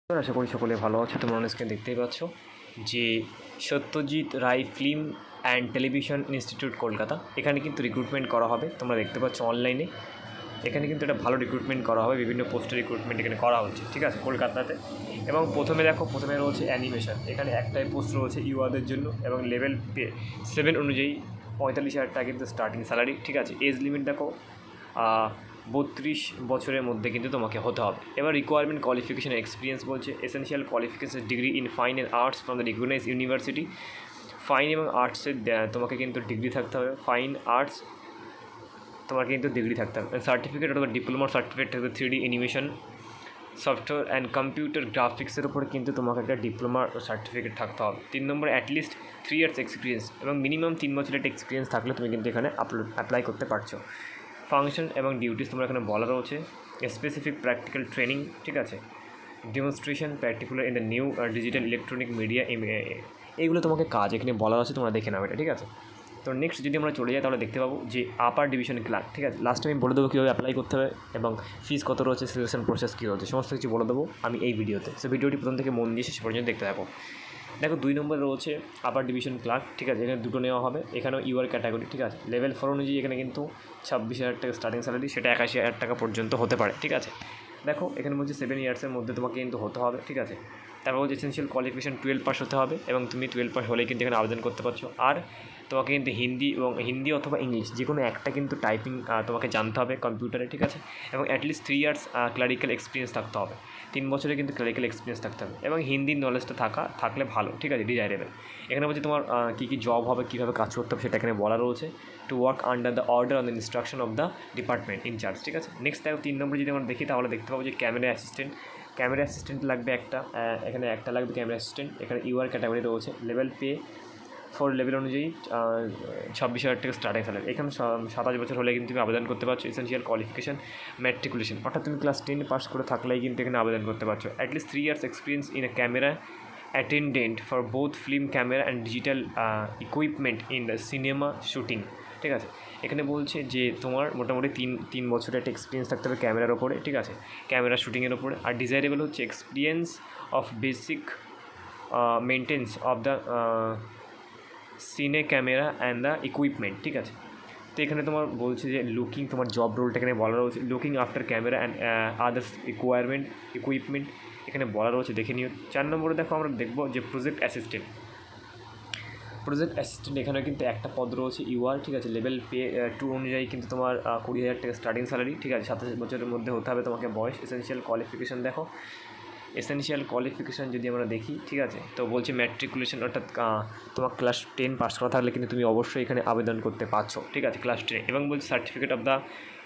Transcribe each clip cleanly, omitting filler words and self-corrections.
আশা করি সকলে ভালো আছো। তোমরা অনেককে দেখতেই পাচ্ছ যে Satyajit Ray film and television institute Kolkata, এখানে কিন্তু রিক্রুটমেন্ট করা হবে। তোমরা দেখতে পাচ্ছ অনলাইনে এখানে কিন্তু একটা ভালো রিক্রুটমেন্ট করা হবে, বিভিন্ন পোস্টের রিক্রুটমেন্ট এখানে করা হচ্ছে, ঠিক আছে, কলকাতাতে। এবং প্রথমে রয়েছে অ্যানিমেশন, এখানে একটাই পোস্ট রয়েছে ইউয়াদের জন্য, এবং লেভেল 7 অনুযায়ী 45,000 টাকা কিন্তু স্টার্টিং স্যালারি, ঠিক আছে। এজ লিমিট দেখো 32 বছরের মধ্যে কিন্তু তোমাকে হতে হবে। এবার রিকোয়ারমেন্ট কোয়ালিফিকেশন এক্সপিরিয়েন্স বলছে, essential qualification degree in fine and arts from the recognise university. ফাইন এবং আর্টসের তোমাকে কিন্তু ডিগ্রি থাকতে হবে, ফাইন আর্টস তোমার কিন্তু ডিগ্রি থাকতে হবে। সার্টিফিকেট অথবা ডিপ্লোমার সার্টিফিকেট থাকবে 3D animation software and computer গ্রাফিক্সের উপরে কিন্তু তোমাকে একটা ডিপ্লোমার সার্টিফিকেট থাকতে হবে। 3 নম্বর অ্যাটলিস্ট 3 ইয়ার্স এক্সপিরিয়েন্স, এবং মিনিমাম 3 বছরের একটা এক্সপিরিয়েন্স থাকলে তুমি কিন্তু এখানে অ্যাপ্লাই করতে পারছো। ফাংশন এবং ডিউটিস তোমার এখানে বলা রয়েছে, স্পেসিফিক প্র্যাকটিক্যাল ট্রেনিং, ঠিক আছে, demonstration particular in the new digital electronic media, এইগুলো তোমাকে কাজ এখানে বলা আছে, তোমরা দেখে নাও এটা, ঠিক আছে। তো নেক্সট যদি আমরা চলে যাই তাহলে দেখতে পাবো যে আপার ডিভিশন ক্লার্ক, ঠিক আছে। লাস্টে আমি বলে দেবো কীভাবে অ্যাপ্লাই করতে হবে এবং ফিস কত রয়েছে, সিলেকশন প্রসেস কী রয়েছে, সমস্ত কিছু বলে দেবো আমি এই ভিডিওতে। সো ভিডিওটি প্রথম থেকে মন দিয়ে শেষ পর্যন্ত দেখতে থাকো। দেখো 2 নম্বরে রয়েছে আপার ডিভিশন ক্লার্ক, ঠিক আছে, এখানে দুটো নেওয়া হবে, এখানেও ইউআর ক্যাটাগরি, ঠিক আছে। লেভেল 4 অনুযায়ী এখানে কিন্তু 26,000 টাকা স্টার্টিং স্যালারি, সেটা 81,000 টাকা পর্যন্ত হতে পারে, ঠিক আছে। দেখো এখানে বলছে 7 ইয়ার্সের মধ্যে তোমাকে কিন্তু হতে হবে, ঠিক আছে। তারপর বলছে এসেনশিয়াল কোয়ালিফিকেশন 12 পাস হতে হবে, এবং তুমি 12 পাস হলেই কিন্তু এখানে আবেদন করতে পারছো। আর তোমাকে কিন্তু হিন্দি অথবা ইংলিশ যে কোনো একটা কিন্তু টাইপিং তোমাকে জানতে হবে কম্পিউটারে, ঠিক আছে। এবং অ্যাটলিস্ট 3 ইয়ার্স ক্লারিক্যাল এক্সপিরিয়েন্স থাকতে হবে, 3 বছরে কিন্তু ক্লারিক্যাল এক্সপিরিয়েন্স থাকতে হবে, এবং হিন্দির নলেজটা থাকলে ভালো, ঠিক আছে, ডিজায়ারেবল। এখানে বলছে তোমার কী কী জব হবে, কীভাবে কাজ করতে হবে সেটা এখানে বলা রয়েছে। To work under the order on the instruction of the department in charge, ঠিক আছে। নেক্সট দেখো 3 নম্বর যদি আমরা দেখি তাহলে দেখতে পাবো যে ক্যামেরা অ্যাসিস্ট্যান্ট লাগবে একটা, এখানে একটা লাগবে ক্যামেরা অ্যাসিস্ট্যান্ট। এখানে ইউআর ক্যাটাগরি রয়েছে, লেভেল পে 4 লেভেল অনুযায়ী 26,000 টাকা স্টার্টিং স্যালারি। এখানে 27 বছর হলে কিন্তু তুমি আবেদন করতে পারছো। এসেনশিয়াল কোয়ালিফিকেশন ম্যাট্রিকুলেশন, অর্থাৎ তুমি ক্লাস 10 পাস করে থাকলেই কিন্তু এখানে আবেদন করতে পারছো। At least 3 years experience in a camera attendant for both film camera and digital equipment in the cinema shooting, ঠিক আছে। এখানে বলছে যে তোমার মোটামুটি তিন বছরের একটা এক্সপিরিয়েন্স থাকতে হবে ক্যামেরার ওপরে, ঠিক আছে, ক্যামেরা শুটিংয়ের ওপরে। আর ডিজায়ারেবল হচ্ছে experience of basic maintenance of the cine camera and the equipment, ঠিক আছে। তো এখানে তোমার বলছে যে লুকিং, তোমার জব রোলটা এখানে বলা রয়েছে, looking after camera and others equipment এখানে বলা রয়েছে, দেখে নিও। 4 নম্বরে দেখো আমরা দেখবো যে প্রজেক্ট অ্যাসিস্ট্যান্ট এখানে কিন্তু একটা পদ রয়েছে ইউআর, ঠিক আছে। লেভেল পে 2 অনুযায়ী কিন্তু তোমার 20,000 টাকা স্টার্টিং স্যালারি, ঠিক আছে। 27 বছরের মধ্যে হতে হবে তোমাকে বয়স। এসেনশিয়াল কোয়ালিফিকেশান দেখো, এসেনশিয়াল কোয়ালিফিকেশান যদি আমরা দেখি, ঠিক আছে, তো বলছে ম্যাট্রিকুলেশন, অর্থাৎ তোমার ক্লাস 10 পাস করা থাকলে কিন্তু তুমি অবশ্যই এখানে আবেদন করতে পারছো, ঠিক আছে, ক্লাস 10। এবং বলছে certificate of the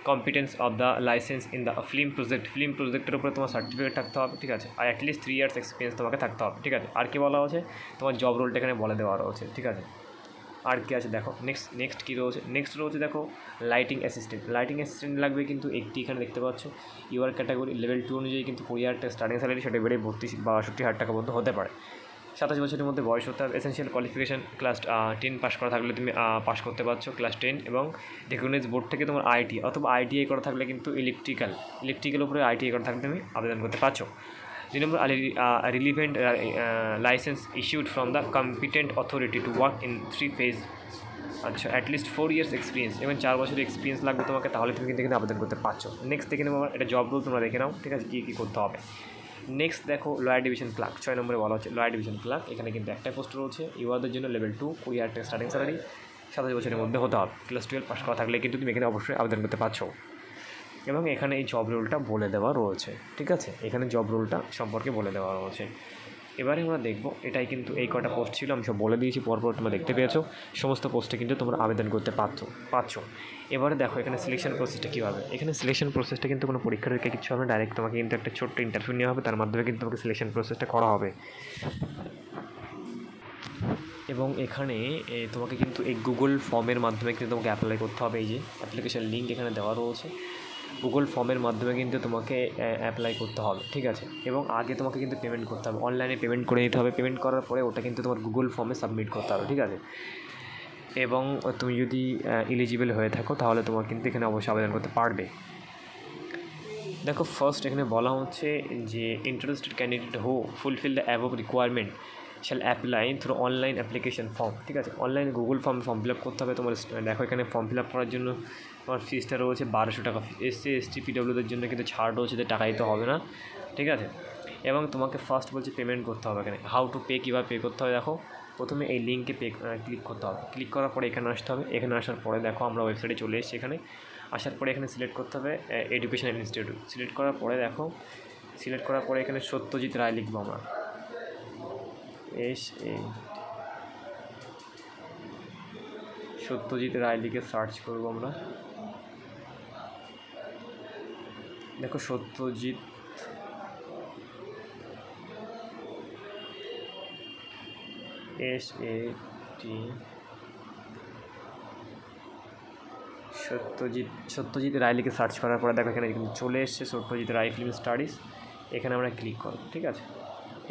competence of the licence in the film প্রজেক্টের উপরে তোমার সার্টিফিকেট থাকতে হবে, ঠিক আছে। আর অ্যাটলিস্ট 3 ইয়ার্স এক্সপিরিয়েন্স তোমাকে থাকতে হবে, ঠিক আছে। আর কি বলা হচ্ছে, তোমার জব রোলটা এখানে বলে দেওয়া রয়েছে, ঠিক আছে। আর কি আছে দেখো, নেক্সট কী রয়েছে, দেখো লাইটিং অ্যাসিস্ট্যান্ট লাগবে কিন্তু একটি, এখানে দেখতে পাচ্ছ ইউআর ক্যাটাগরি লেভেল 2 অনুযায়ী কিন্তু 20,000 টাকা স্টার্টিং স্যালারি, সেটা বেড়ে 62,000 টাকা পর্যন্ত হতে পারে। 27 বছরের মধ্যে বয়স হতে হবে। এসেনশিয়াল কোয়ালিফিকেশান ক্লাস 10 পাস করা থাকলে তুমি পাস করতে পারছো ক্লাস 10, এবং রিকগনাইজ বোর্ড থেকে তোমার আইটি অথবা আইটিআই করা থাকলে কিন্তু ইলেকট্রিক্যাল উপরে আইটিআই করা থাকলে তুমি আবেদন করতে পারছো। 2 নম্বর relevant licence issued from the competent authority to work in 3 phase, আচ্ছা, অ্যাটলিস্ট 4 ইয়ার্স এক্সপিরিয়েন্স, এবং 4 বছরের এক্সপিরিয়েন্স লাগবে তোমাকে, তাহলে তুমি কিন্তু এখানে আবেদন করতে পারছো। নেক্সট দেখে নেবো এটা জব রোল, তোমরা দেখে নাও, ঠিক আছে, কী করতে হবে। নেক্সট দেখো লয়ার ডিভিশন ক্লার্ক, 6 নম্বরে বলা হচ্ছে লয়ার ডিভিশন ক্লার্ক। এখানে কিন্তু একটা পোস্ট রয়েছে ইউআরদের জন্য, লেভেল 2 20,000 টাকা স্টার্টিং স্যালারি, 27 বছরের মধ্যে হতে হবে, ক্লাস 12 পাস করা থাকলে কিন্তু তুমি এখানে অবশ্যই আবেদন করতে পারছো। এবং এখানে এই জব রোলটা বলে দেওয়া রয়েছে, ঠিক আছে, এখানে জব রোলটা সম্পর্কে বলে দেওয়া রয়েছে। এবারে আমরা দেখব, এটাই কিন্তু এই কটা পোস্ট ছিল, আমি সব বলে দিয়েছি, পরপর তোমরা দেখতে পেয়েছো, সমস্ত পোস্টে কিন্তু তোমরা আবেদন করতে পারছো। এবারে দেখো এখানে সিলেকশন প্রসেসটা কী হবে। এখানে সিলেকশন প্রসেসটা কিন্তু কোনো পরীক্ষা কিছু হবে না, ডাইরেক্ট তোমাকে কিন্তু একটা ছোট্ট ইন্টারভিউ নেওয়া হবে, তার মাধ্যমে কিন্তু তোমাকে সিলেকশন প্রসেসটা করা হবে। এবং এখানে তোমাকে কিন্তু এই গুগল ফর্মের মাধ্যমে কিন্তু তোমাকে অ্যাপ্লাই করতে হবে। এই যে অ্যাপ্লিকেশন লিঙ্ক এখানে দেওয়া রয়েছে, গুগল ফর্মের মাধ্যমে কিন্তু তোমাকে অ্যাপ্লাই করতে হবে, ঠিক আছে। এবং আগে তোমাকে কিন্তু পেমেন্ট করতে হবে, অনলাইনে পেমেন্ট করে দিতে হবে। পেমেন্ট করার পরে ওটা কিন্তু তোমার গুগল ফর্মে সাবমিট করতে হবে, ঠিক আছে। এবং তুমি যদি এলিজিবল হয়ে থাকো তাহলে তোমার কিন্তু এখানে অবশ্যই আবেদন করতে পারবে। দেখো ফার্স্ট এখানে বলা হচ্ছে যে interested candidate who fulfil the above requirement shall apply through online application form. ঠিক আছে, অনলাইনে গুগল ফর্ম ফিল আপ করতে হবে তোমার। দেখো এখানে ফর্ম ফিল আপ করার জন্য তোমার ফিসটা রয়েছে 1200 টাকা। এসসি এসটি পিডব্লিউদের জন্য কিন্তু ছাড় রয়েছে, টাকা দিতে হবে না। ঠিক আছে, এবং তোমাকে ফার্স্ট বলছে পেমেন্ট করতে হবে। এখানে হাউ টু পে, কীভাবে পে করতে হবে দেখো। প্রথমে এই লিঙ্কে ক্লিক করতে হবে। ক্লিক করার পরে এখানে আসতে হবে। এখানে আসার পরে দেখো আমরা ওয়েবসাইটে চলে এসেছি। এখানে আসার পরে এখানে সিলেক্ট করতে হবে এডুকেশন ইনস্টিটিউট। সিলেক্ট করার পরে দেখো, সিলেক্ট করার পরে এখানে সত্যজিৎ রায় লিখবো আমরা। সত্যজিৎ রায় লিখে সার্চ করবো আমরা। দেখো সত্যজিৎ সত্যজিৎ রায় লিখে সার্চ করার পরে দেখো এখানে কিন্তু চলে এসছে সত্যজিৎ রায় ফিল্ম স্টাডিজ। এখানে আমরা ক্লিক করব। ঠিক আছে,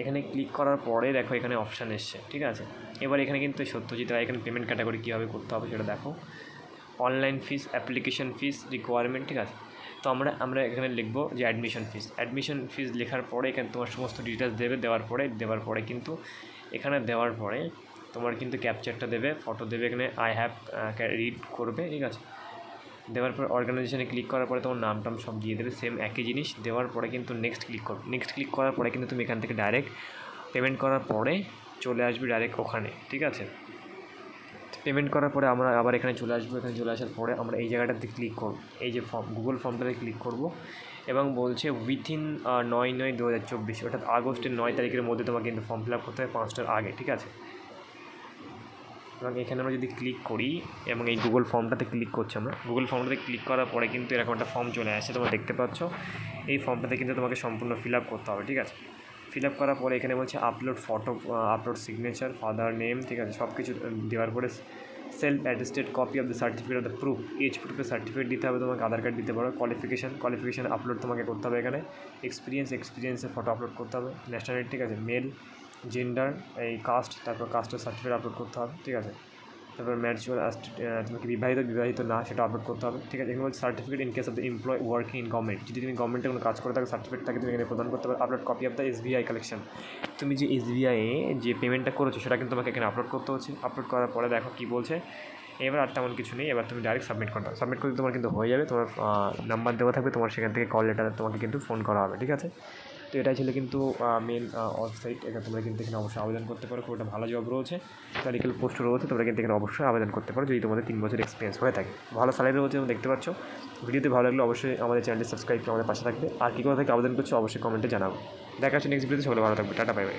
এখানে ক্লিক করার পরে দেখো এখানে অপশান এসছে। ঠিক আছে, এবার এখানে কিন্তু সত্যজিৎ রায় এখানে পেমেন্ট ক্যাটাগরি কীভাবে করতে হবে সেটা দেখো। Online fees, application fees, requirement. ঠিক আছে, তো আমরা এখানে লিখবো যে অ্যাডমিশন ফিস লেখার পরে এখানে তোমার সমস্ত ডিটেলস দেবে। দেওয়ার পরে কিন্তু এখানে দেওয়ার পরে তোমার কিন্তু ক্যাপচারটা দেবে, ফটো দেবে, এখানে আই হ্যাভ রিড করবে। ঠিক আছে, দেওয়ার পর অর্গানাইজেশনে ক্লিক করার পরে তোমার নাম টাম সব দিয়ে দেবে, সেম একই জিনিস। দেওয়ার পরে কিন্তু নেক্সট ক্লিক করবে। নেক্সট ক্লিক করার পরে কিন্তু তুমি এখান থেকে ডাইরেক্ট পেমেন্ট করার পরে চলে আসবে ডাইরেক্ট ওখানে। ঠিক আছে, পেমেন্ট করার পরে আমরা আবার এখানে চলে আসবো। এখানে চলে আসার পরে আমরা এই জায়গাটাতে ক্লিক করব, এই যে ফর্ম, গুগল ফর্মটাতে ক্লিক করব এবং বলছে উইথিন 9/9/2024, অর্থাৎ আগস্টের 9 তারিখের মধ্যে তোমাকে কিন্তু ফর্ম ফিল আপ করতে হবে 5টার আগে। ঠিক আছে, এবং এখানে আমরা যদি ক্লিক করি এবং এই গুগল ফর্মটাতে ক্লিক করছি আমরা, গুগল ফর্মটাতে ক্লিক করার পরে কিন্তু এরকম একটা ফর্ম চলে আসে, তোমরা দেখতে পাচ্ছ। এই ফর্মটাতে কিন্তু তোমাকে সম্পূর্ণ ফিল আপ করতে হবে। ঠিক আছে, ফিল আপ করার পরে এখানে বলছে upload photo, upload signature, father name. ঠিক আছে, সব কিছু দেওয়ার পরে self attested copy of the certificate of the proof, age প্রুফের সার্টিফিকেট দিতে হবে তোমাকে, আধার কার্ড দিতে পারো। কোয়ালিফিকেশান আপলোড তোমাকে করতে হবে এখানে। এক্সপিরিয়েন্সের ফটো আপলোড করতে হবে। ন্যাশনালিটি, ঠিক আছে, মেল, জেন্ডার, এই কাস্ট, তারপর কাস্টের সার্টিফিকেট আপলোড করতে হবে। ঠিক আছে, তারপর ম্যাচুয়াল, তোমাকে বিবাহিত না সেটা আপলোড করতে হবে। ঠিক আছে, এখানে বলছে certificate in case of the employ working in government, যদি তুমি গভর্নমেন্টে কোনো কাজ করে থাকো সার্টিফিকেট থাকে তুমি এখানে প্রদান করতে পারো। Upload copy of the SBI collection, তুমি যে এসবিআইয়ে যে পেমেন্টটা করেছো সেটা কিন্তু তোমাকে এখানে আপলোড করতে হচ্ছে। আপলোড করার পরে দেখো কী বলছে, এবার আর তেমন কিছু নেই। এবার তুমি ডাইরেক্ট সাবমিট করতে হবে। সাবমিট করতে তোমার কিন্তু হয়ে যাবে। তোমার নাম্বার দেওয়া থাকবে, তোমার সেখান থেকে কল লেটার তোমাকে কিন্তু ফোন করা হবে। ঠিক আছে, তো এটাই ছিল কিন্তু মেন ওয়েবসাইট। এখানে তোমরা কিন্তু এখানে অবশ্যই আবেদন করতে পারো। খুব একটা ভালো জব রয়েছে, মেডিকেল পোস্ট রয়েছে, তোমরা কিন্তু এখানে অবশ্যই আবেদন করতে পারো যদি তোমাদের 3 বছর এক্সপিরিয়েন্স হয়ে থাকে। ভালো স্যালারি রয়েছে তুমি দেখতে পাচ্ছ। ভিডিওতে ভালো লাগলে অবশ্যই আমাদের চ্যানেলটি সাবস্ক্রাইব করে আমাদের পাশে থাকবে। আর কী কথা থেকে আবেদন করছো অবশ্যই কমেন্টে জানাবো। দেখা হচ্ছে নেক্সট ভিডিওতে। সকলে ভালো থাকবে, টাটা, বাই বাই।